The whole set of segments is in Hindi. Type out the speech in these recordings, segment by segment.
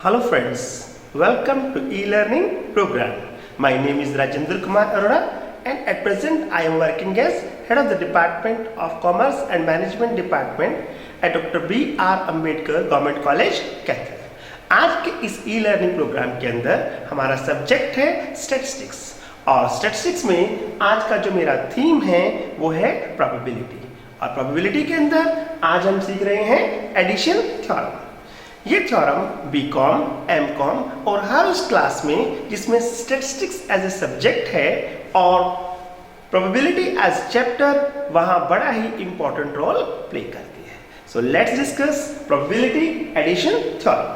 Hello friends, welcome to e-learning program. My name is Rajendra Kumar Arora and at present I am working as Head of the Department of Commerce and Management Department at Dr. B.R. Ambedkar Government College, Kaithal. आज के इस e-learning प्रोग्राम के अंदर हमारा सब्जेक्ट है स्टैटिस्टिक्स और स्टैटिस्टिक्स में आज का जो मेरा थीम है वो है प्रोबेबिलिटी और प्रोबेबिलिटी के अंदर आज हम सीख रहे हैं एडिशन थ्योरम। ये थ्योरम बीकॉम, एमकॉम और हर उस क्लास में जिसमें स्टैटिस्टिक्स एज ए सब्जेक्ट है और प्रोबेबिलिटी एज चैप्टर वहां बड़ा ही इंपॉर्टेंट रोल प्ले करती है। So let's discuss probability addition theorem.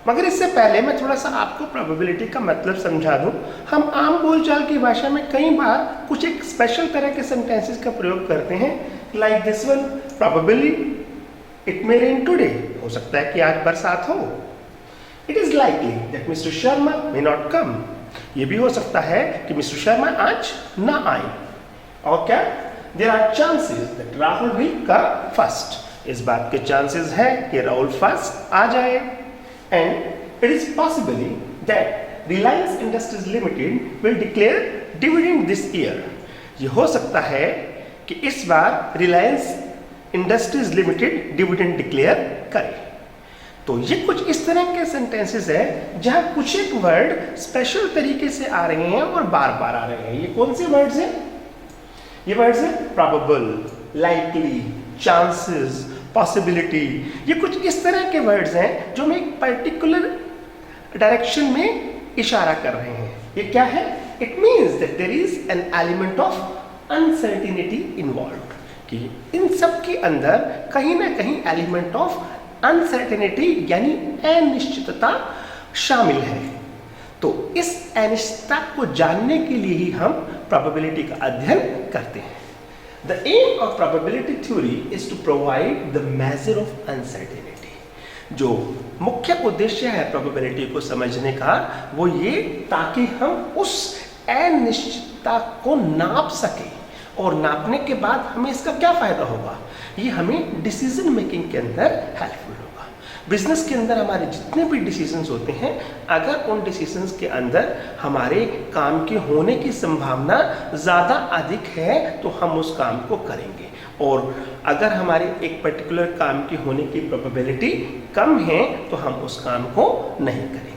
मगर इससे पहले मैं थोड़ा सा आपको प्रोबेबिलिटी का मतलब समझा दूं। हम आम बोलचाल की भाषा में कई बार कुछ एक स्पेशल तरह के सेंटेंसेस का प्रयोग करते हैं, like this one, probably it may rain today, हो सकता है कि आज बरसात हो। It is likely that mister Sharma may not come, ये भी हो सकता है कि मिस्टर शर्मा आज ना आए। और क्या, there are chances that Rahul will come first, इस बात के चांसेस है कि राहुल फर्स्ट आ जाए। And it is possibly that Reliance Industries Limited will declare dividend this year, ये हो सकता है कि इस बार Reliance Industries Limited dividend declare करे। तो ये कुछ इस तरह के सेंटेंसेस हैं जहां कुछ एक वर्ड स्पेशल तरीके से आ रहे हैं और बार बार आ रहे हैं। ये कौन से वर्ड्स हैं? ये वर्ड्स हैं प्रोबेबल, लाइकली, चांसेस, पॉसिबिलिटी। ये कुछ इस तरह के वर्ड्स हैं जो हमें एक पर्टिकुलर डायरेक्शन में इशारा कर रहे हैं। ये क्या है? It means that there is an element of uncertainty involve, कि इन सब के अंदर कहीं ना कहीं एलिमेंट ऑफ अनसर्टेनिटी यानी अनिश्चितता शामिल है। तो इस अनिश्चितता को जानने के लिए ही हम प्रोबेबिलिटी का अध्ययन करते हैं। The aim of probability theory is to provide the measure of uncertainty. जो मुख्य उद्देश्य है प्रोबेबिलिटी को समझने का वो ये, ताकि हम उस अनिश्चितता को नाप सकें और नापने के बाद हमें इसका क्या फायदा होगा, ये हमें डिसीजन मेकिंग के अंदर हेल्पफुल होगा। बिजनेस के अंदर हमारे जितने भी डिसीजंस होते हैं, अगर उन डिसीजंस के अंदर हमारे काम के होने की संभावना ज़्यादा अधिक है तो हम उस काम को करेंगे, और अगर हमारे एक पर्टिकुलर काम के होने की प्रोबेबिलिटी कम है तो हम उस काम को नहीं करेंगे।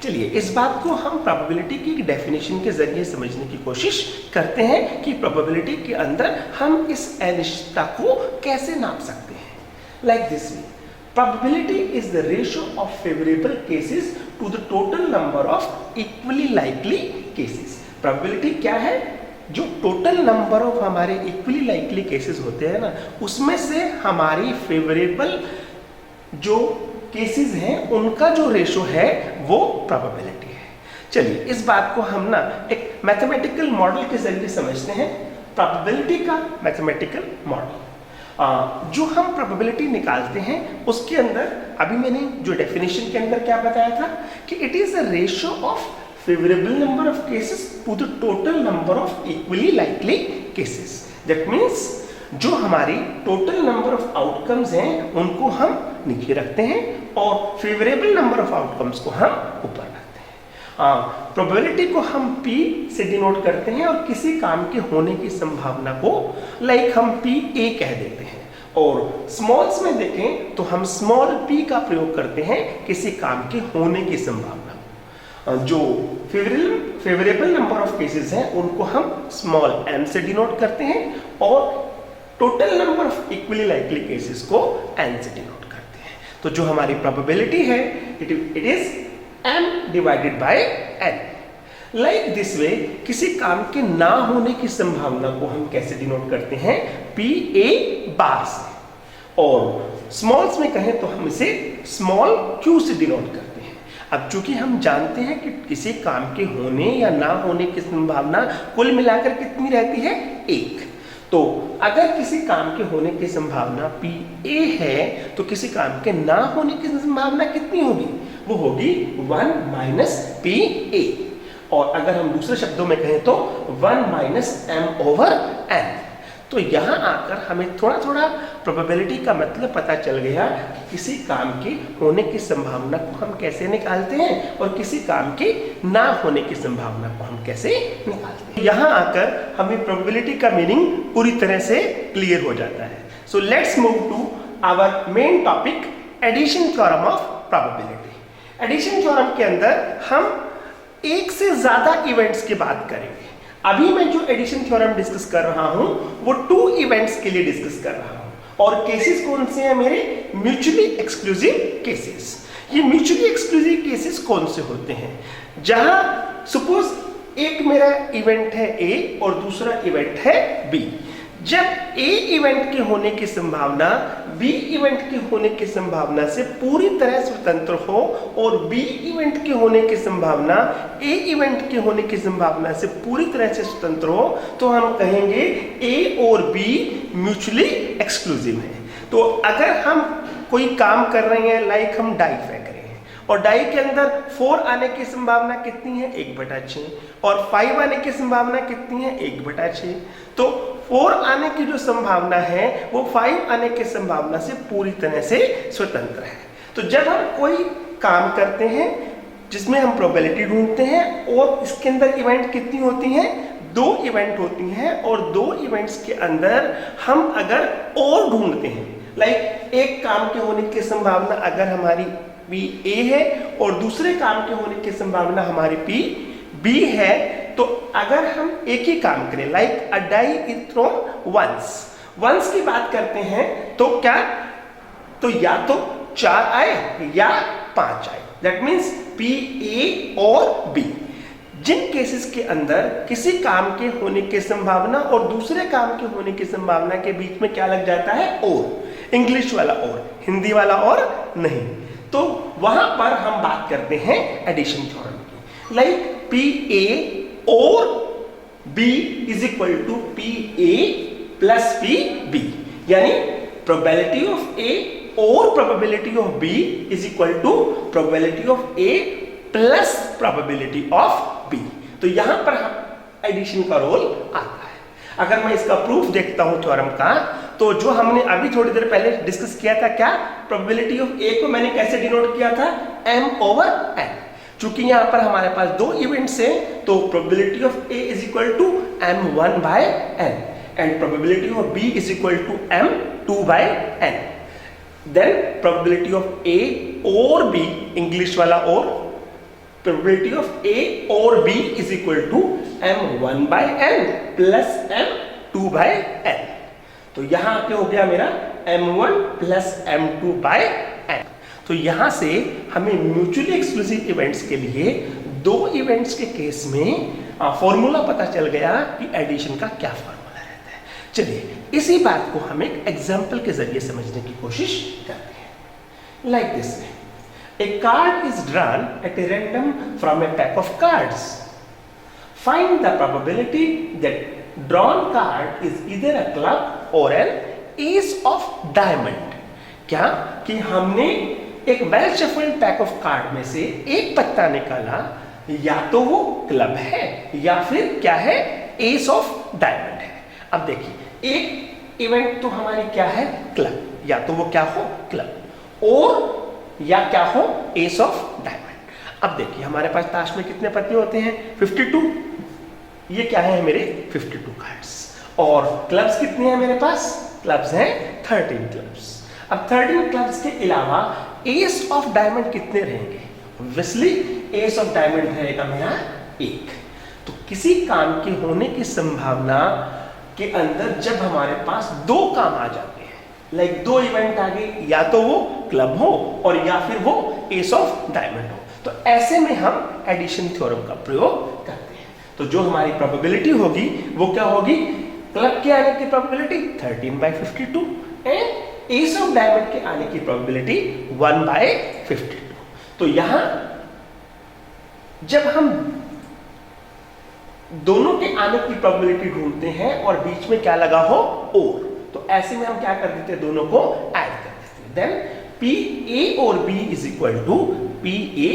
चलिए इस बात को हम प्रोबेबिलिटी की डेफिनेशन के जरिए समझने की कोशिश करते हैं कि प्रोबेबिलिटी के अंदर हम इस अनिश्चितता को कैसे नाप सकते हैं। Like this way, probability is the ratio of favourable cases to the total number of equally likely cases. Probability क्या है? जो टोटल नंबर ऑफ हमारे इक्वली लाइकली केसेस होते हैं ना, उसमें से हमारी फेवरेबल जो केसेस हैं उनका जो रेशो है वो प्रोबेबिलिटी है। चलिए इस बात को हम ना एक मैथमेटिकल मॉडल के जरिए समझते हैं, प्रोबेबिलिटी का मैथमेटिकल मॉडल। जो हम प्रोबेबिलिटी निकालते हैं उसके अंदर अभी मैंने जो डेफिनेशन के अंदर क्या बताया था कि it is a ratio of favourable number of cases to the total number of equally likely cases. That means जो हमारी टोटल नंबर ऑफ आउटकम्स हैं उनको हम नीचे रखते हैं और फेवरेबल नंबर ऑफ आउटकम्स को हम ऊपर रखते हैं। प्रोबेबिलिटी को हम P से डिनोट करते हैं और किसी काम के होने की संभावना को लाइक हम PA कह देते हैं, और स्मॉल्स में देखें तो हम स्मॉल p का प्रयोग करते हैं किसी काम के होने की संभावना। जो फेवरेबल नंबर ऑफ केसेस हैं उनको हम स्मॉल m से डिनोट करते हैं और total number of equally likely cases को n से डिनोट करते हैं। तो जो हमारी प्रोबेबिलिटी है it is m divided by n। Like this वे, किसी काम के ना होने की संभावना को हम कैसे डिनोट करते हैं? PA बार से, और स्मॉल्स में कहें तो हम इसे स्मॉल q से डिनोट करते हैं। अब चूंकि हम जानते हैं कि किसी काम के होने या ना होने की संभावना कुल मिलाकर कितनी रहती है? 1। तो अगर किसी काम के होने की संभावना PA है तो किसी काम के ना होने की संभावना कितनी होगी? वो होगी 1 माइनस PA, और अगर हम दूसरे शब्दों में कहें तो 1 माइनस m ओवर n। तो यहाँ आकर हमें थोड़ा थोड़ा प्रोबेबिलिटी का मतलब पता चल गया कि किसी काम के होने की संभावना को हम कैसे निकालते हैं और किसी काम के ना होने की संभावना को हम कैसे निकालते हैं। यहाँ आकर हमें प्रोबेबिलिटी का मीनिंग पूरी तरह से क्लियर हो जाता है। So let's move to our main topic, addition theorem of probability. Addition theorem के अंदर हम एक से ज्यादा इवेंट्स की बात करेंगे। अभी मैं जो एडिशन थ्योरम डिस्कस कर रहा हूं वो 2 इवेंट्स के लिए डिस्कस कर रहा हूं और केसेस कौन से हैं मेरे? Mutually exclusive cases. ये म्यूचुअली एक्सक्लूसिव केसेस कौन से होते हैं? जहां सपोज एक मेरा इवेंट है ए और दूसरा इवेंट है बी। जब ए इवेंट के होने की संभावना बी इवेंट के होने की संभावना से पूरी तरह स्वतंत्र हो और बी इवेंट के होने की संभावना ए इवेंट के होने की संभावना से पूरी तरह से स्वतंत्र हो, तो हम कहेंगे ए और बी म्यूचुअली एक्सक्लूसिव है। तो अगर हम कोई काम कर रहे हैं, लाइक हम डाई फेंक रहे हैं और डाई के अंदर 4 आने की संभावना कितनी है? 1/6 और 5 आने की संभावना कितनी है? 1/6। तो 4 आने की जो संभावना है वो 5 आने की संभावना से पूरी तरह से स्वतंत्र है। तो जब हम कोई काम करते हैं जिसमें हम प्रोबेबिलिटी ढूंढते हैं और इसके अंदर इवेंट कितनी होती हैं? 2 इवेंट होती हैं और 2 इवेंट्स के अंदर हम अगर और ढूंढते हैं, लाइक एक काम के होने की संभावना अगर हमारी पी ए है और दूसरे काम के होने की संभावना हमारी पी बी है, तो अगर हम एक ही काम करें, like a die is thrown once की बात करते हैं, तो क्या? तो या तो 4 आए या 5 आए, दैट मीन्स पी ए और बी। जिन केसेस के अंदर किसी काम के होने की संभावना और दूसरे काम के होने की संभावना के बीच में क्या लग जाता है? और। इंग्लिश वाला और, हिंदी वाला और नहीं, तो वहां पर हम बात करते हैं एडिशन थ्योरम की। लाइक पी ए और B is equal to P A plus P B, यानी प्रोबेबिलिटी ऑफ ए और probability of B is equal to probability of A plus probability of B. तो यहां पर हम एडिशन का रोल आता है। अगर मैं इसका प्रूफ देखता हूं थ्योरम का, तो जो हमने अभी थोड़ी देर पहले डिस्कस किया था, क्या? प्रोबेबिलिटी ऑफ ए को मैंने कैसे डिनोट किया था? m/n। चूंकि यहां पर हमारे पास 2 इवेंट्स हैं, तो probability of A is equal to m1/n and probability of B is equal to m2/n। Then probability of A और बी, इंग्लिश वाला और, प्रोबेबिलिटी ऑफ ए और B is equal to m1/n plus m2/n। तो यहां क्या हो गया मेरा? m1 plus m2/n। तो यहां से हमें म्यूचुअली एक्सक्लूसिव इवेंट्स के लिए 2 इवेंट्स के केस में फॉर्मूला पता चल गया कि एडिशन का क्या फॉर्मूला रहता है। चलिए इसी बात को हम एक एग्जांपल के जरिए समझने की कोशिश करते हैं। Like this, a card is drawn at a random from a pack of cards. Find the probability that drawn card is either a club or an ace of diamond. क्या कि हमने एक well shuffled pack of card में से एक पत्ता निकाला, या तो वो क्लब है या फिर क्या है? एस ऑफ डायमंड है। अब देखिए, एक इवेंट तो हमारी क्या है? क्लब, या तो वो क्या हो? क्लब, और या क्या हो? S of diamond. अब देखिए हमारे पास ताश में कितने पत्ते होते हैं? 52। ये क्या है मेरे? 52 कार्ड्स। और क्लब्स कितने हैं मेरे पास? क्लब्स हैं 13 क्लब्स। अब 13 क्लब्स के अलावा एस ऑफ डायमंड कितने रहेंगे? ऑब्वियसली एस ऑफ डायमंड रहेगा मेरा 1। तो किसी काम के होने की संभावना के अंदर जब हमारे पास 2 काम आ जाते हैं, लाइक 2 इवेंट आ गए, या तो वो क्लब हो और या फिर वो एस ऑफ डायमंड हो, तो ऐसे में हम एडिशन थ्योरम का प्रयोग करते हैं। तो जो हमारी प्रोबेबिलिटी होगी वो क्या होगी? क्लब के आने की probability 13/52 and S of diamond के आने की प्रोबेबिलिटी 1/52। तो यहां जब हम दोनों के आने की प्रोबेबिलिटी ढूंढते हैं और बीच में क्या लगा हो? और, तो ऐसे में हम क्या कर देते हैं? दोनों को ऐड कर देते हैं। देन पी ए और B is equal to P A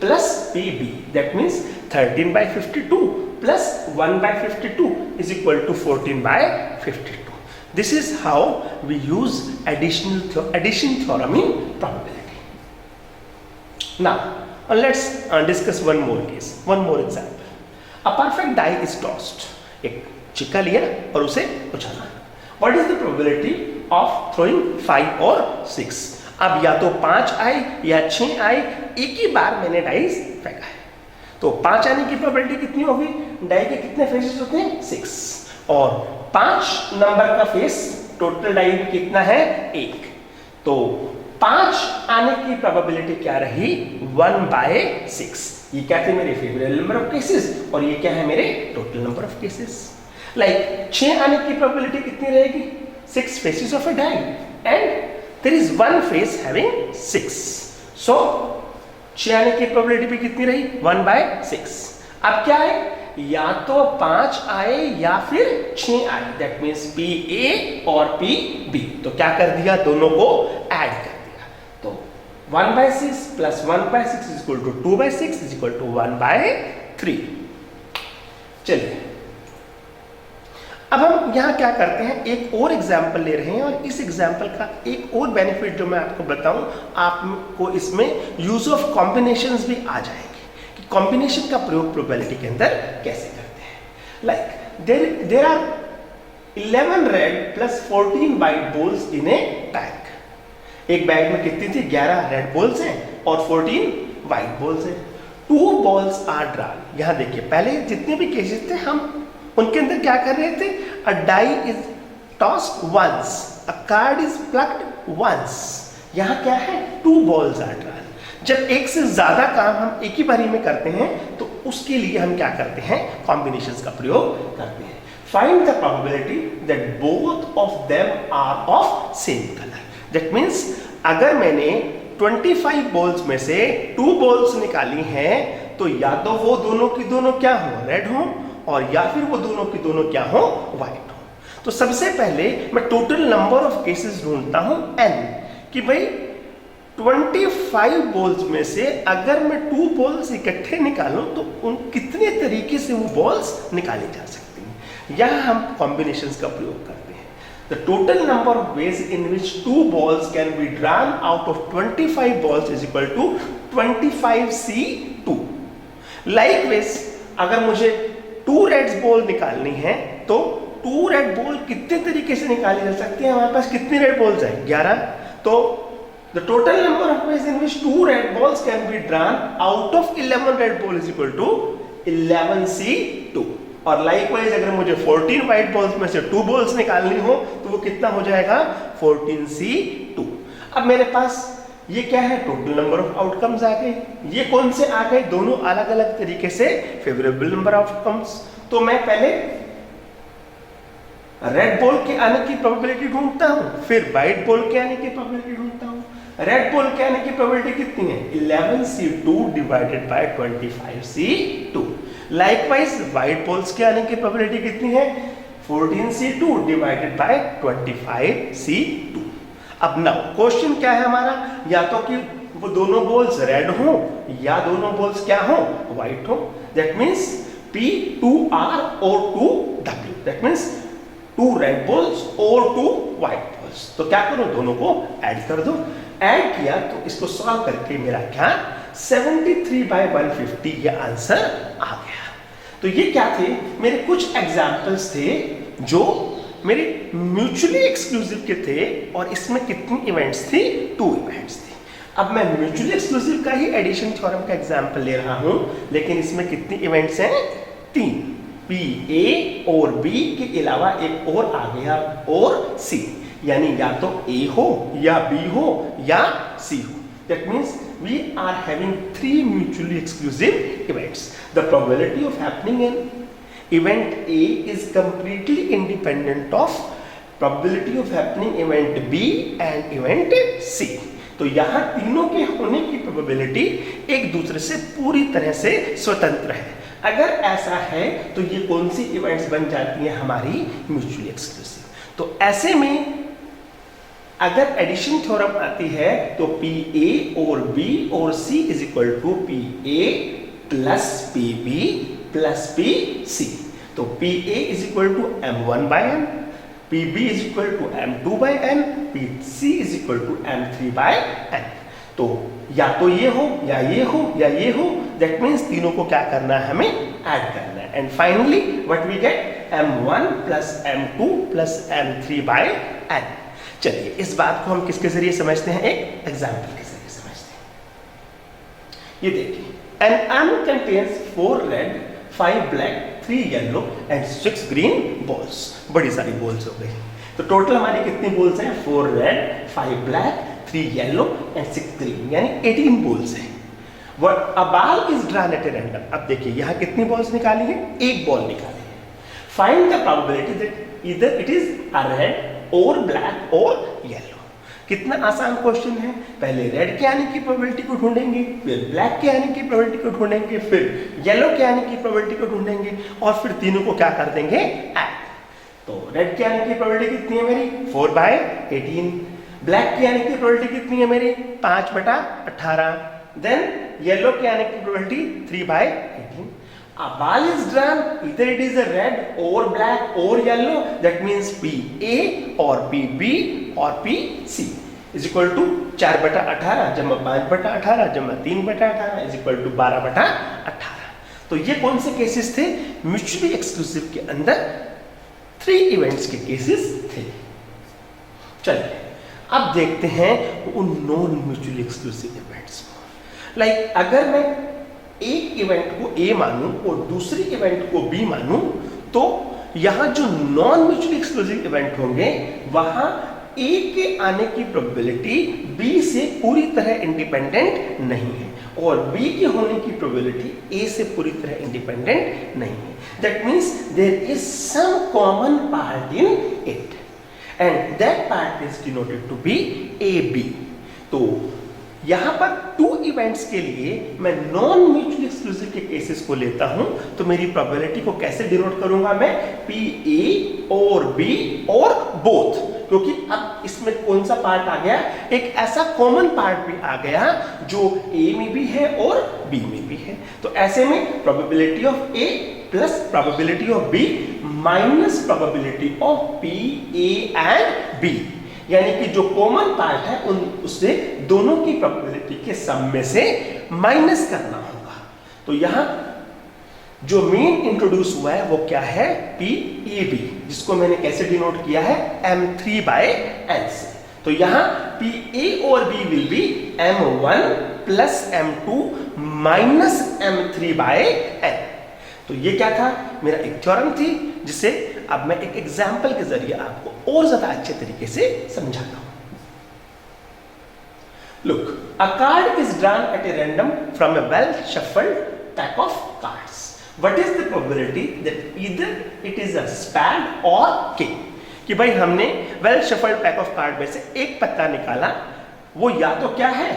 plus P B, that means 13/52 plus 1/52 is equal to 14/52। This is how we use addition theorem in probability. Now, let's discuss one more case, one more example. A perfect die is tossed. एक चिक्का लिया और उसे उछाला. What is the probability of throwing 5 or 6? अब या तो 5 आए या 6 आए, एक ही बार मैंने डाइस फेंका है. तो 5 आने की प्रोबेबिलिटी कितनी होगी? डाई के कितने फेसेस होते हैं? 6. और 5 नंबर का फेस टोटल डाई में कितना है? 1. तो 5 आने की प्रोबेबिलिटी क्या रही? 1/6. ये क्या थे? मेरे फेवरेबल नंबर ऑफ केसेस, और ये क्या है? मेरे total number of cases. Like 6 आने की प्रोबेबिलिटी कितनी रहेगी? 6 faces of a die and there is one face having 6. So 6 आने की प्रोबेबिलिटी भी कितनी रही? 1/6. अब क्या है? या तो 5 आए या फिर 6 आए. दैट मीन्स PA और PB. तो क्या कर दिया? दोनों को ऐड कर दिया. तो 1/6 plus 1/6 is equal to 2/6 is equal to 1/3. चलिए, अब हम यहाँ क्या करते हैं, एक और एग्जाम्पल ले रहे हैं, और इस एग्जाम्पल का एक और बेनिफिट जो मैं आपको बताऊं, आपको इसमें यूज ऑफ कॉम्बिनेशंस भी आ जाएंगे कि कॉम्बिनेशन का प्रयोग प्रोबेबिलिटी के अंदर कैसे करते हैं. Like there are 11 red plus 14 white balls in a bag. एक बैग में कितनी थी? 11 रेड बॉल्स हैं और 14 वाइट बॉल्स हैं. 2 बॉल्स आर ड्रॉन. यहाँ देखिए, पहले जितने भी केसेस थे हम उनके अंदर क्या कर रहे थे? A die is tossed once, a card is plucked once. यहां क्या है? 2 बॉल्स आर ड्रॉन. जब एक से ज्यादा काम हम एक ही बारी में करते हैं तो उसके लिए हम क्या करते हैं? कॉम्बिनेशंस का प्रयोग करते हैं. Find the probability that both of them are of same colour. That means अगर मैंने 25 बॉल्स में से 2 बॉल्स निकाली हैं तो या तो वो दोनों की दोनों क्या हो? रेड हो, और या फिर वो दोनों की दोनों क्या हो? व्हाइट हो. तो सबसे पहले मैं टोटल नंबर ऑफ केसेस ढूंढता हूं n, कि भाई 25 बॉल्स में से अगर मैं 2 बॉल्स इकट्ठे निकालूं तो उन कितने तरीके से वो बॉल्स निकाली जा सकती हैं. यहां हम कॉम्बिनेशंस का प्रयोग करते हैं. The total number of ways in which 2 balls can be drawn out of 25 balls is equal to 25C2. Likewise अगर मुझे 2 रेड बॉल निकालनी है तो 2 रेड बॉल कितने तरीके से निकाली जा सकती है? हमारे पास कितनी रेड बॉल्स हैं? 11. तो the total number of ways in which 2 red balls can be drawn out of 11 red ball is equal to 11C2. और लाइकवाइज अगर मुझे 14 व्हाइट बॉल्स में से 2 बॉल्स निकालनी हो तो वो कितना हो जाएगा? 14C2. अब मेरे पास ये क्या है? टोटल नंबर ऑफ आउटकम्स आ गए. ये कौन से आ गए? दोनों अलग अलग तरीके से फेवरेबल नंबर ऑफ आउटकम्स. तो मैं पहले रेड बॉल के आने की प्रोबेबिलिटी ढूंढता हूं, फिर व्हाइट बॉल के आने की प्रोबेबिलिटी ढूंढता हूं. रेड बॉल के आने की प्रोबेबिलिटी कितनी है? 11C2 divided by 25C2. Likewise white balls के आने की प्रोबेबिलिटी कितनी है? 14C2 divided by 25C2. अब नाउ क्वेश्चन क्या है हमारा? या तो कि वो दोनों बॉल्स रेड हो या दोनों बॉल्स क्या हो? व्हाइट हो. That means P2R or 2W. That means 2 red balls और 2 व्हाइट बॉल्स. तो क्या करो? दोनों को ऐड कर दो. ऐड किया तो इसको सॉल्व करके मेरा क्या? 73/150 ये आंसर आ गया. तो ये क्या थे? मेरे कुछ एग्जाम्पल्स थे जो मेरे म्यूचुअली एक्सक्लूसिव के थे, और इसमें कितनी इवेंट्स थी? 2 इवेंट्स थी. अब मैं म्यूचुअली एक्सक्लूसिव का ही एडिशन थ्योरम का एग्जांपल ले रहा हूं, लेकिन इसमें कितनी इवेंट्स हैं? 3. P, A और B के अलावा एक और आ गया, और C. यानी या तो A हो या B हो या C हो. That means we are having 3 mutually exclusive events. The probability of happening in event A is completely independent of probability of happening event B and event C. तो यहाँ तीनों के होने की प्रोबेबिलिटी एक दूसरे से पूरी तरह से स्वतंत्र है. अगर ऐसा है तो ये कौन सी इवेंट्स बन जाती हैं? हमारी म्यूचुअली एक्सक्लूसिव. तो ऐसे में अगर एडिशन थ्योरम आती है तो PA और B और C is equal to PA plus PB plus PC. तो PA is equal to M1/n, PB is equal to M2 by N, PC is equal to M3 by N। तो या तो ये हो या ये हो या ये हो, दैट मीन्स तीनों को क्या करना है, हमें ऐड करना है। And finally what we get, M1 plus M2 plus M3 by N। चलिए इस बात को हम किसके जरिए समझते हैं, एक एग्जाम्पल के जरिए समझते हैं। ये देखिए, an M contains 4 red, 5 black, 3 yellow and 6 green balls. बड़ी सारी बॉल्स हो गई। तो टोटल हमारी कितनी बॉल्स हैं, 4 red, 5 black, 3 yellow and 6 green, यानी 18 बॉल्स हैं। A ball is drawn at a random। अब देखिए यहाँ कितनी बॉल्स निकाली है, एक बॉल निकाली है। Find the probability that either it is a red और ब्लैक और येलो। कितना आसान क्वेश्चन है। पहले रेड के आने की प्रोबेबिलिटी को ढूंढेंगे, फिर ब्लैक के आने की प्रोबेबिलिटी को ढूंढेंगे, फिर येलो के आने की प्रोबेबिलिटी को ढूंढेंगे और फिर तीनों को क्या कर देंगे, ऐड। तो रेड के आने की प्रोबेबिलिटी कितनी है मेरी, 4/18। ब्लैक के आने की प्रोबेबिलिटी कितनी है मेरी, 5/18। देन येलो के आने की probability 3/18। A ball is drawn, either it is a red or black or yellow, that means PA or PB or PC is equal to 4/18 जमा 5/18 जमा 3/18 is equal to 12/18। तो ये कौन से केसेस थे, म्यूचुअली एक्सक्लूसिव के अंदर 3 इवेंट्स के केसेस थे। चलिए अब देखते हैं उन नॉन म्यूचुअली एक्सक्लूसिव इवेंट्स को। लाइक अगर मैं एक इवेंट को A मानूं और दूसरी इवेंट को B मानूं, तो यहां जो नॉन म्यूचुअली एक्सक्लूसिव इवेंट होंगे वहां A के आने की प्रोबेबिलिटी B से पूरी तरह इंडिपेंडेंट नहीं है और B के होने की प्रोबेबिलिटी A से पूरी तरह इंडिपेंडेंट नहीं है। That means there is some common part in it and that part is denoted to be AB। तो यहां पर 2 इवेंट्स के लिए मैं नॉन म्यूचुअली एक्सक्लूसिव के केसेस को लेता हूं, तो मेरी प्रोबेबिलिटी को कैसे डिनोट करूंगा मैं, PA और B और बोथ, क्योंकि अब इसमें कौन सा पार्ट आ गया, एक ऐसा कॉमन पार्ट भी आ गया जो A में भी है और B में भी है। तो ऐसे में probability of A plus probability of B minus probability of P, A and B, यानी कि जो कॉमन पार्ट है उससे दोनों की प्रोबेबिलिटी के सम में से माइनस करना होगा। तो यहां जो मेन इंट्रोड्यूस हुआ है वो क्या है, PAB, जिसको मैंने कैसे डिनोट किया है, M3/N से। तो यहां PA और B will be M1 plus M2 minus M3/N। तो ये क्या था, मेरा एक थ्योरम थी जिसे अब मैं एक एग्जाम्पल के जरिए आपको और ज्यादा अच्छे तरीके से समझाता हूं। Look, a card is drawn at a random from a well shuffled pack of cards. What is the probability that either it is a spade or king? कि भाई हमने well shuffled pack of card में से एक पत्ता निकाला, वो या तो क्या है,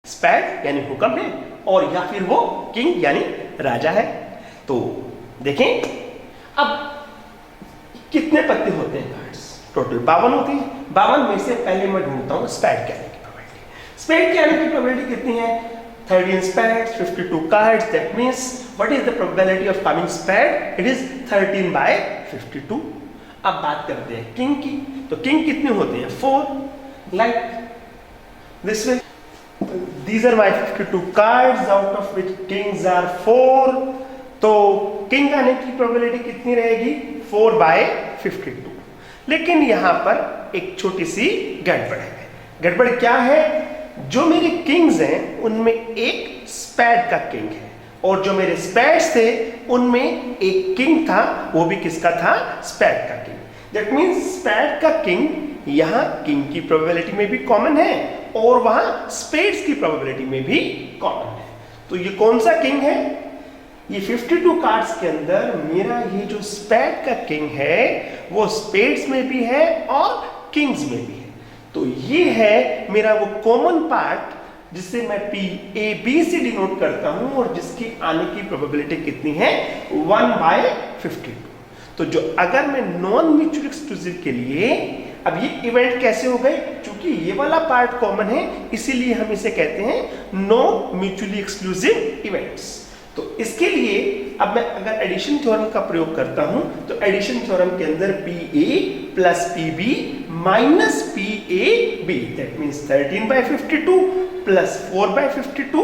स्पैड यानी हुक्म है, और या फिर वो किंग यानी राजा है। तो देखें अब कितने पत्ते होते हैं कार्ड्स, टोटल 52 होते हैं। 52 में से पहले मैं ढूंढता हूं स्पैड के आने की प्रोबेबिलिटी। स्पैड के आने की प्रोबेबिलिटी कितनी है, 13 spades, 52 cards, that means what is the probability of coming spade? It is 13/52। अब बात करते हैं किंग की। तो किंग कितने होते हैं, 4, like this way। These are my 52 cards out of which kings are 4। तो किंग आने की प्रोबेबिलिटी कितनी रहेगी, 4/52। लेकिन यहां पर एक छोटी सी गड़बड़ है। गड़बड़ क्या है, जो मेरे किंग्स हैं उनमें एक स्पैड का किंग है और जो मेरे स्पैड्स थे उनमें एक किंग था, वो भी किसका था, स्पैड का किंग। दैट मींस स्पैड का किंग यहां किंग की प्रोबेबिलिटी में भी कॉमन है और वहां स्पेड्स की प्रोबेबिलिटी में भी कॉमन है। तो ये कौन सा किंग है, ये 52 कार्ड्स के अंदर मेरा ये जो स्पैड का किंग है वो स्पेड्स में भी है और किंग्स में भी है। तो ये है मेरा वो कॉमन पार्ट जिसे मैं PAB से डिनोट करता हूं और जिसकी आने की प्रोबेबिलिटी कितनी है, 1/52। तो जो अगर मैं नॉन म्यूचुअल एक्सक्लूसिव के लिए, अब ये इवेंट कैसे हो गए, क्योंकि ये वाला पार्ट कॉमन है इसीलिए हम इसे कहते हैं नॉन म्यूचुअली एक्सक्लूसिव इवेंट्स। तो इसके लिए अब मैं अगर एडिशन थ्योरम का प्रयोग करता हूं तो एडिशन थ्योरम के अंदर PA plus PB minus PAB, that means 13/52 plus 4/52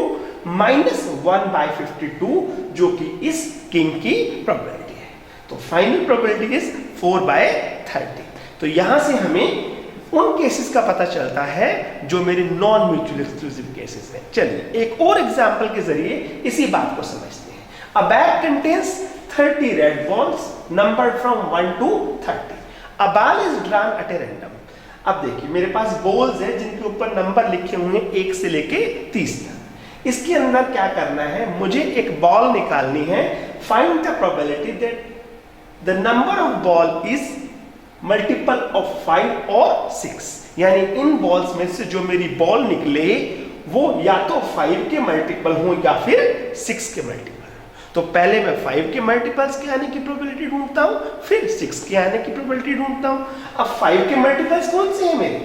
minus 1/52, जो कि इस किंग की प्रोबेबिलिटी है। तो फाइनल प्रोबेबिलिटी इज 4/30। तो यहां से हमें उन केसेस का पता चलता है जो मेरे नॉन म्यूचुअल एक्सक्लूसिव केसेस हैं। चलिए एक और एग्जांपल के जरिए इसी बात को समझते हैं। अ bag contains 30 red balls numbered from 1 to 30. A ball is drawn at a random. अब देखिए मेरे पास बॉल्स हैं जिनके ऊपर नंबर लिखे हुए हैं 1 से लेके 30 तक। इसके अंदर क्या करना है, मुझे एक बॉल निकालनी है। Find the probability that the number of ball is multiple of 5 और 6, यानी इन बॉल्स में से जो मेरी बॉल निकले वो या तो 5 के मल्टीपल हो या फिर 6 के मल्टीपल हो। तो पहले मैं 5 के मल्टीपल्स के आने की प्रोबेबिलिटी ढूंढता हूं, फिर 6 के आने की प्रोबेबिलिटी ढूंढता हूं। अब 5 के मल्टीपल्स कौन से हैं मेरे?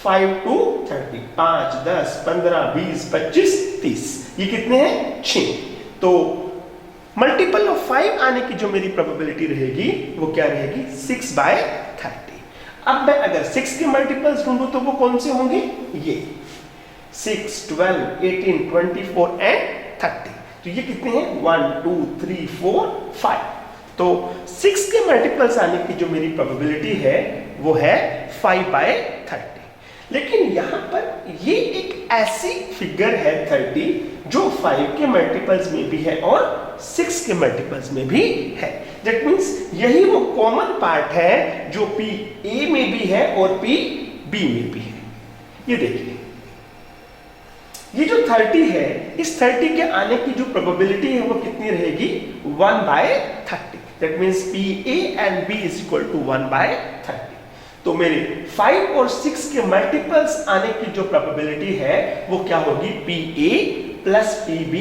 5 to 30, 5, 10, 15, 20, 25, 30, ये कितने हैं? 6। तो मल्टीपल ऑफ 5 आने की जो मेरी प्रोबेबिलिटी रहेगी वो क्या रहेगी? 6/30। अब मैं अगर 6 के मल्टीपल्स ढूंढूं तो वो कौन से होंगे? ये 6, 12, 18, 24 एंड 30। तो ये कितने हैं? 1, 2, 3, 4, 5। तो 6 के मल्टीपल्स आने की जो मेरी प्रोबेबिलिटी है वो है 5/30। लेकिन यहां पर ये एक ऐसी फिगर है 30 जो 5 के मल्टीपल्स में भी है और 6 के मल्टीपल्स में भी है। दैट मीन्स यही वो कॉमन पार्ट है जो PA में भी है और PB में भी है। ये देखिए ये जो 30 है, इस 30 के आने की जो प्रोबेबिलिटी है वो कितनी रहेगी? 1/30। That means PA and B is equal to 1/30। तो मेरे 5 और 6 के मल्टीपल्स आने की जो प्रोबेबिलिटी है वो क्या होगी? PA plus PB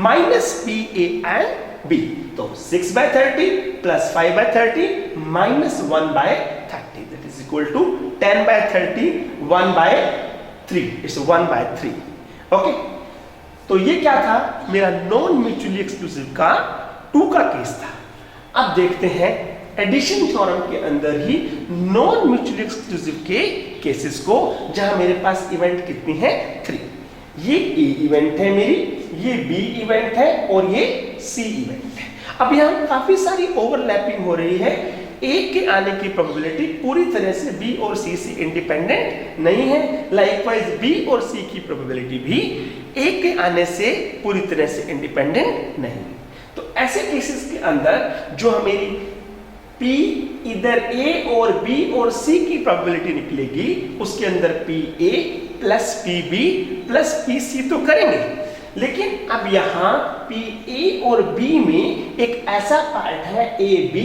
minus PA and B। तो 6/30 plus 5/30 minus 1/30, that is equal to 10/30, 1/3, it's 1/3। Okay, तो ये क्या था? मेरा नॉन म्यूचुअली एक्सक्लूसिव का 2 का केस था। अब देखते हैं एडिशन थ्योरम के अंदर ही नॉन म्यूचुअली एक्सक्लूसिव के केसेस को, जहां मेरे पास इवेंट कितनी है? 3। ये A इवेंट है मेरी, ये B इवेंट है और ये C इवेंट है। अब यहां काफी सारी ओवरलैपिंग हो रही है। A के आने की प्रोबेबिलिटी पूरी तरह से B और C से इंडिपेंडेंट नहीं है। लाइकवाइज B और C की प्रोबेबिलिटी भी A के आने से पूरी तरह से इंडिपेंडेंट नहीं है। तो ऐसे केसेस के अंदर जो हमेरी P इधर A और B और C की प्रोबेबिलिटी निकलेगी, उसके अंदर PA plus PB plus PC तो करेंगे, लेकिन अब यहाँ PA और B में एक ऐसा पार्ट है AB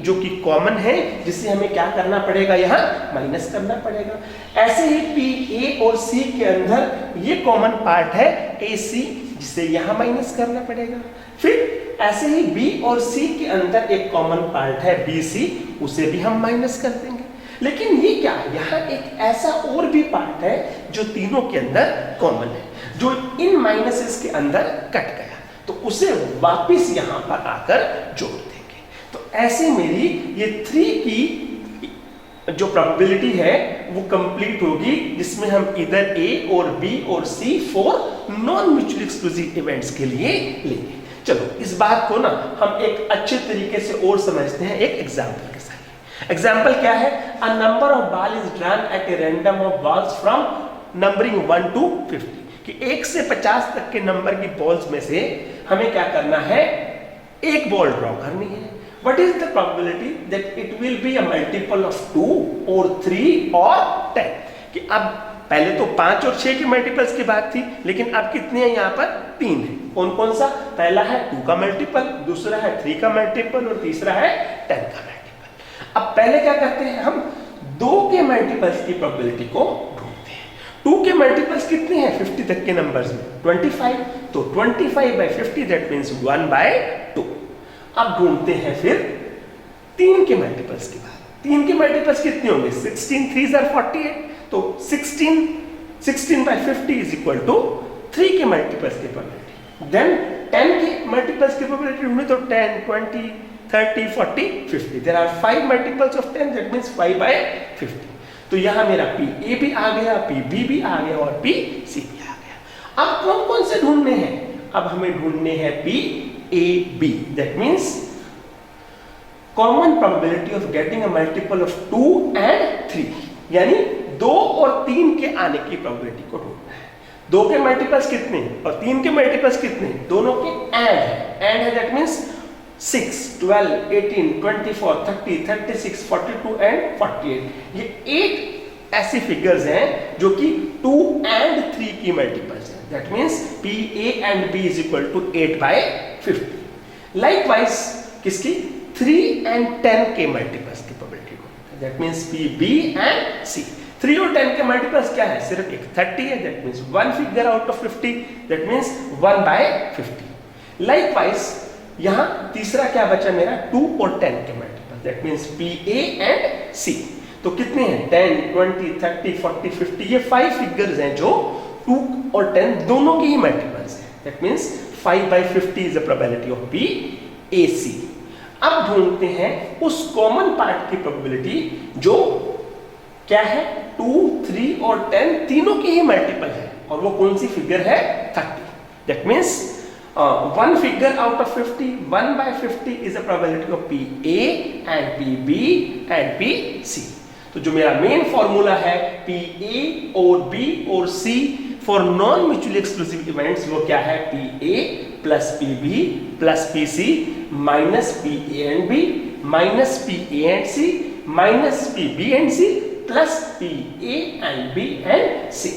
जो कि कॉमन है, जिसे हमें क्या करना पड़ेगा? यहाँ माइनस करना पड़ेगा। ऐसे ही PA और C के अंदर ये कॉमन पार्ट है AC, जिसे यहाँ माइनस करना पड़ेगा। फिर ऐसे ही B और C के अंदर एक कॉमन पार्ट है BC, उसे भी हम माइनस कर देंगे। लेकिन ये क्या है? यहाँ एक ऐसा और भी पार्ट है जो तीनों के अंदर कॉमन है, जो इन माइनसेस के अंदर कट गया, तो उसे वापस यहाँ पर आकर जोड़ देंगे। तो ऐसे मेरी ये 3 की जो प्रोबेबिलिटी है वो कंप्लीट होगी, जिसमें हम इधर A और B और C 4 non mutually exclusive events के लिए लेंगे। चलो इस बात को ना हम एक अच्छे तरीके से और समझते हैं एक एग्जाम्पल के साथ। एग्जाम्पल क्या है? A number of ball is drawn at a random of balls from numbering 1 to 50, कि 1 से 50 तक के नंबर की बॉल्स में से हमें क्या करना है? एक बॉल ड्रॉ करनी है। What is the probability that it will be a multiple of 2 और 3 और 10? कि अब पहले तो 5 और 6 के मल्टीपल्स की बात थी, लेकिन अब कितने हैं? यहाँ पर 3 है। कौन कौन सा? पहला है 2 का मल्टीपल, दूसरा है 3 का मल्टीपल और तीसरा है 10 का मल्टीपल। अब पहले क्या करते हैं? हम 2 के मल्टीपल्स की प्रोबेबिलिटी को ढूंढते हैं। 2 के मल्टीपल्स कितने हैं 50 तक के नंबर्स में? 25। तो 25/50 दैट मींस 1/2। अब ढूंढते हैं फिर 3 के मल्टीपल्स की बात। 3 के मल्टीपल्स कितने होंगे? 16 3s are 48। तो 16/50 इज इक्वल टू 3 के मल्टीपल्स की प्रोबेबिलिटी। देन 10 के मल्टीपल्स की प्रोबेबिलिटी ढूंढे तो 10, 20, 30, 40, 50. There are 5 multiples of 10, that means 5 by 50. तो यहाँ मेरा पी ए भी आ गया, पी बी भी आ गया और पी सी भी आ गया। अब कौन कौन से ढूंढने हैं? अब हमें ढूंढने हैं P A B, that means common probability of getting a multiple of 2 and 3, यानी 2 और 3 के आने की प्रोबेबिलिटी को ढूंढना है। 2 के मल्टीपल्स कितने और 3 के मल्टीपल्स कितने? दोनों के एंड है, दैट मीन्स 6, 12, 18, 24, 30, 36, 42 एंड 48। ये 8 ऐसी फिगर्स हैं जो कि 2 and 3 की मल्टीपल्स हैं, that means P A and B is equal to 8 by 50। Likewise किसकी? 3 and 10 के मल्टीपल्स की प्रोबेबिलिटी को, that means P B and C. 3 और 10 के मल्टीपल्स क्या है? सिर्फ एक 30 है, that means 1 figure out of 50, that means 1 by 50। Likewise यहाँ तीसरा क्या बचा मेरा? 2 और 10 के multiple, that means P A and C. तो कितने हैं? 10, 20, 30, 40, 50, ये 5 फिगर्स हैं जो 2 और 10 दोनों के ही मल्टीपल्स हैं, that means 5 by 50 is the probability of P A C. अब ढूंढते हैं उस कॉमन पार्ट की प्रोबेबिलिटी जो क्या है? 2, 3 और 10 तीनों के ही मल्टीपल है, और वो कौन सी फिगर है? 30, that means 1 figure out of 50, 1 by 50 is the probability of PA and PB and PC. तो जो मेरा मेन फॉर्मूला है PA और B और C for non mutually exclusive events, वो क्या है? PA plus PB plus PC minus PA and B minus PA and C minus PB and C plus PA and B and C।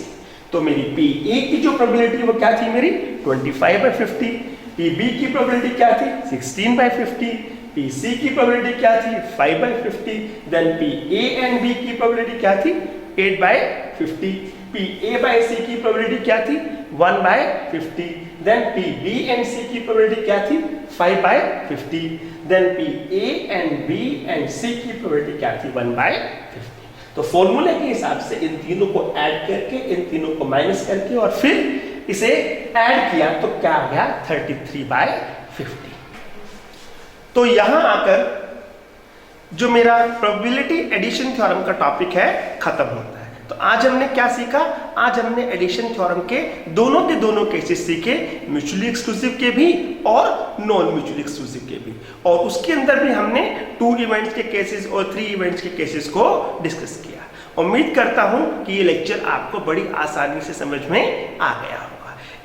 तो मेरी PA की जो प्रोबेबिलिटी वो क्या थी मेरी? 25 by 50। PB की प्रोबेबिलिटी क्या थी? 16 by 50। PC की प्रोबेबिलिटी क्या थी? 5 by 50। Then PA and B की प्रोबेबिलिटी क्या थी? 8 by 50। PA by C की प्रोबेबिलिटी क्या थी? 1 by 50। Then PB and C की प्रोबेबिलिटी क्या थी? 5 by 50। Then PA and B and C की प्रोबेबिलिटी क्या थी? 1 by 50। तो फॉर्मूले के हिसाब से इन तीनों को ऐड करके, इन तीनों को माइनस करके और फिर इसे ऐड किया तो क्या आ गया? 33 by 50। तो यहां आकर जो मेरा प्रोबेबिलिटी एडिशन थ्योरम का टॉपिक है खत्म होता है। तो आज हमने क्या सीखा? आज हमने एडिशन थ्योरम के दोनों केसेस सीखे, म्यूचुअली एक्सक्लूसिव के भी और नॉन म्यूचुअली एक्सक्लूसिव के भी, और उसके अंदर भी हमने 2 इवेंट्स के केसेस और 3 इवेंट्स के केसेस को डिस्कस किया। उम्मीद करता हूं कि ये लेक्चर आपको बड़ी आसानी से समझ में आ गया होगा।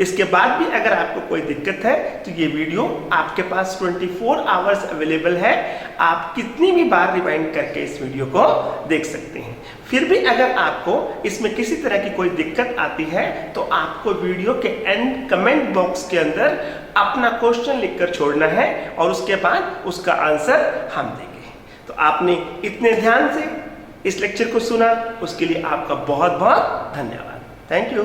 इसके बाद भी अगर आपको कोई दिक्कत है तो ये वीडियो आपके पास 24 आवर्स अवेलेबल है, आप कितनी भी बार रिवाइंड करके इस वीडियो को देख सकते हैं। फिर भी अगर आपको इसमें किसी तरह की कोई दिक्कत आती है तो आपको वीडियो के एंड कमेंट बॉक्स के अंदर अपना क्वेश्चन लिखकर छोड़ना है और उसके बाद उसका आंसर हम देंगे। तो आपने इतने ध्यान से इस लेक्चर को सुना, उसके लिए आपका बहुत बहुत धन्यवाद। Thank you.